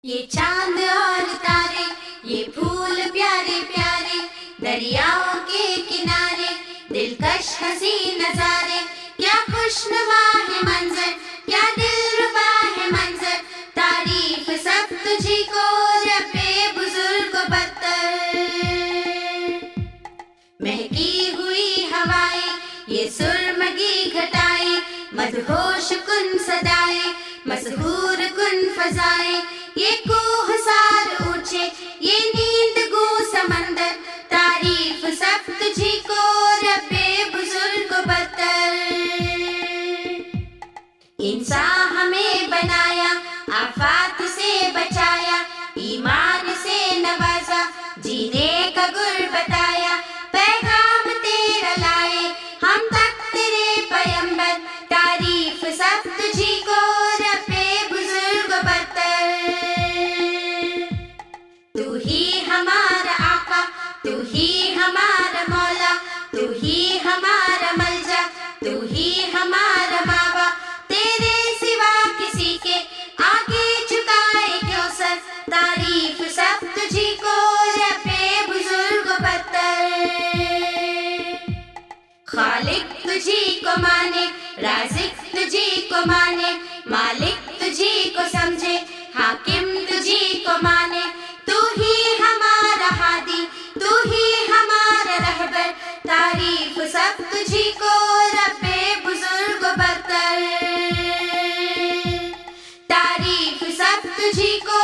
ये चांद और तारे, ये फूल प्यारे प्यारे, दरियाओं के किनारे दिलकश हंसी नजारे। क्या खुशनुमा है मंजर, क्या दिलरुबा है मंजर, तारीफ सब तुझी को रब्बे बुजुर्ग बत्तर। महकी हुई हवाएं, ये सुरमगी घटाएं, मदहोश कुन सदाएं, मशहूर कुन फजाएं। ये कोहसार ऊंचे, ये नींद गू समंदर, तारीफ सब तुझी को रब्बे बुजुर्ग बत्तर। इंसान हमें बनाया, आफात से बचाया, ईमान से नवाजा, जीने का गुर बताया। पैगाम तेरा लाए हम तक तेरे पैगंबर, तारीफ सब तुझी को रब्बे बुजुर्ग बत्तर। तू ही हमारा आका, तू ही हमारा मौला, तू ही हमारा मलजा, तू ही हमारा मावा। तेरे सिवा किसी के आगे झुकाए क्यों सर, तारीफ सब तुझी को रब्बे बुजुर्ग बत्तर। खालिक तुझी को माने, राज़िक तुझी को माने, मालिक तुझी को समझे, हाकिम तुझी को माने। तू ही हमारा हादी, तू ही हमारा रहबर, तारीफ सब तुझी को रब्बे बुजुर्ग बत्तर। तारीफ सब तुझी को